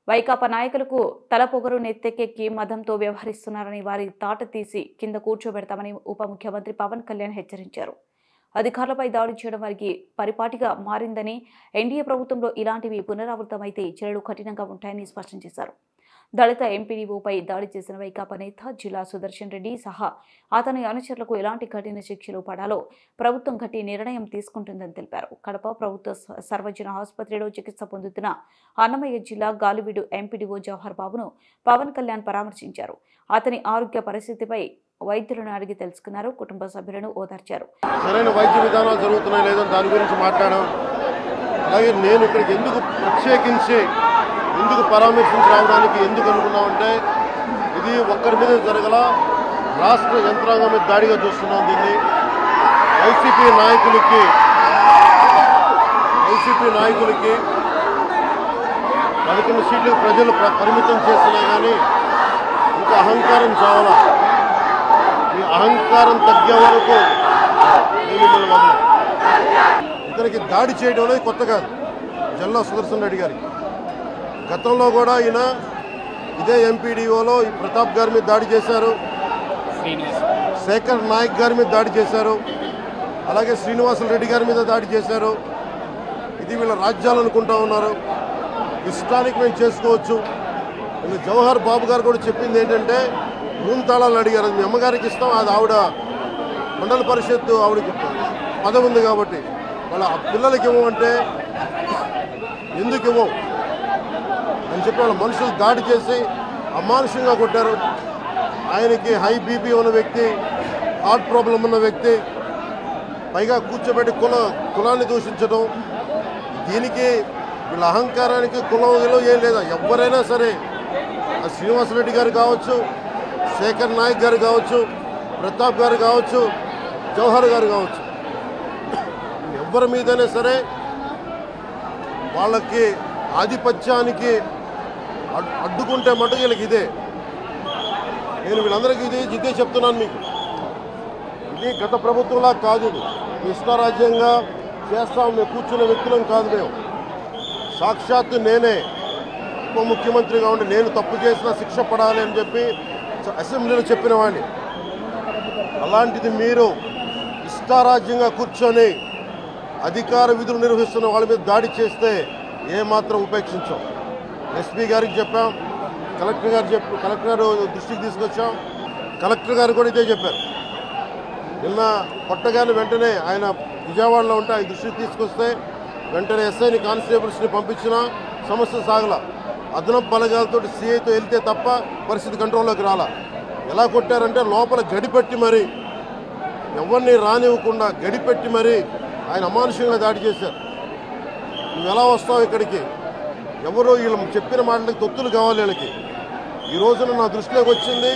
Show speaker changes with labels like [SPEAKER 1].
[SPEAKER 1] వైకాపా నాయకులకు తలపొగరు నెత్తెక్కెక్కి మదంతో వ్యవహరిస్తున్నారని వారి తాట తీసి కింద కూర్చోబెడతామని ఉప ముఖ్యమంత్రి పవన్ కళ్యాణ్ హెచ్చరించారు. అధికారులపై దాడి చేయడం వారికి పరిపాటిగా మారిందని, ఎన్డీఏ ప్రభుత్వంలో ఇలాంటివి పునరావృతమైతే చర్యలు కఠినంగా ఉంటాయని స్పష్టం చేశారు. దళిత ఎంపీడీఓపై దాడి చేసిన వైకాపా నేత జిల్లా సుదర్శన్ రెడ్డి సహా అతని అనుచరులకు ఎలాంటి కఠిన శిక్షలు పడాలో ప్రభుత్వం గట్టి నిర్ణయం తీసుకుంటుందని తెలిపారు. కడప ప్రభుత్వ సర్వజన ఆసుపత్రిలో చికిత్స పొందుతున్న అన్నమయ్య జిల్లా గాలివీడు ఎంపీడీఓ జవహర్ బాబును పవన్ కళ్యాణ్ పరామర్శించారు. అతని ఆరోగ్య పరిస్థితిపై వైద్యులను అడిగి తెలుసుకున్నారు. కుటుంబ సభ్యులను ఓదార్చారు.
[SPEAKER 2] సరైన వైద్య విధానాలు జరుగుతున్నాయి లేదని దాని గురించి మాట్లాడాం. అలాగే నేను ఇక్కడికి ఎందుకు ప్రత్యేకించి ఎందుకు పరామర్శించి రావడానికి ఎందుకు అనుకున్నామంటే, ఇది ఒక్కరి మీద జరగల, రాష్ట్ర యంత్రాంగం మీద దాడిగా చూస్తున్నాం. దీన్ని వైసీపీ నాయకులకి 11 సీట్లకు ప్రజలు పరిమితం చేస్తున్నాయి. కానీ ఇంకా అహంకారం చావాలా. ఈ అహంకారం తగ్గే వరకు మిమ్మల్ని వదలం. ఇతనికి దాడి చేయడం అనేది కొత్త కాదు. జిల్లా సుదర్శన్ రెడ్డి గారికి గతంలో కూడా ఈయన ఇదే ఎంపీడీఓలో ఈ ప్రతాప్ గారి మీద దాడి చేశారు, శేఖర్ నాయక్ గారి మీద దాడి చేశారు, అలాగే శ్రీనివాసులు రెడ్డి గారి మీద దాడి చేశారు. ఇది వీళ్ళ రాజ్యాలు అనుకుంటా ఉన్నారు. ఇష్టానికి మేము చేసుకోవచ్చు. నేను జవహర్ బాబు గారు కూడా చెప్పింది ఏంటంటే, రూమ్ తాళాలు అడిగారు. అది మీ అమ్మగారికి ఇస్తాం, అది ఆవిడ మండల పరిషత్తు ఆవిడకి పదవి ఉంది కాబట్టి వాళ్ళ పిల్లలకి ఇవ్వమంటే ఎందుకు ఇవ్వం అని చెప్పి వాళ్ళ మనుషులు దాడి చేసి అమానుషంగా కొట్టారు. ఆయనకి హై బీపీ ఉన్న వ్యక్తి, హార్ట్ ప్రాబ్లం ఉన్న వ్యక్తి, పైగా కూర్చోబెట్టి కులాన్ని దూషించడం. దీనికి వీళ్ళ అహంకారానికి కులం ఏం లేదా. ఎవరైనా సరే, శ్రీనివాసరెడ్డి గారు కావచ్చు, శేఖర్ నాయక్ గారు కావచ్చు, ప్రతాప్ గారు కావచ్చు, జవహర్ గారు కావచ్చు, ఎవరి మీదైనా సరే వాళ్ళకి ఆధిపత్యానికి అడ్డుకుంటే మటుకు వీళ్ళకి ఇదే. నేను వీళ్ళందరికీ ఇదే చెప్తున్నాను మీకు. ఇది గత ప్రభుత్వంలా కాదు. ఇది ఇష్టారాజ్యంగా చేస్తాం మేము కూర్చునే వ్యక్తులం కాదు. మేము సాక్షాత్తు నేనే ఉప ముఖ్యమంత్రిగా ఉండి నేను తప్పు చేసినా శిక్ష పడాలి అని చెప్పి అసెంబ్లీలో చెప్పిన వాడిని. అలాంటిది మీరు ఇష్టారాజ్యంగా కూర్చొని అధికార విధులు నిర్వహిస్తున్న వాళ్ళ మీద దాడి చేస్తే ఏమాత్రం ఉపేక్షించాం. ఎస్పీ గారికి చెప్పాం, కలెక్టర్ గారు దృష్టికి తీసుకొచ్చాం. కలెక్టర్ గారు కూడా ఇదే చెప్పారు. నిన్న కొట్టగానే వెంటనే ఆయన విజయవాడలో ఉంటే ఆయన దృష్టికి తీసుకొస్తే వెంటనే ఎస్ఐని కానిస్టేబుల్స్ని పంపించినా సమస్య సాగల. అదనపు బలగాలతో సిఐతో వెళ్తే తప్ప పరిస్థితి కంట్రోల్లోకి రాలా. ఎలా కొట్టారంటే లోపల గడిపెట్టి మరి ఎవరిని రానివ్వకుండా గడిపెట్టి మరి ఆయన అమానుషంగా దాడి చేశారు. నువ్వు ఎలా వస్తావు ఇక్కడికి? ఎవరో వీళ్ళు చెప్పిన మాటలకి తొత్తులు కావాలి వీళ్ళకి. ఈ రోజున నా దృష్టిలోకి వచ్చింది.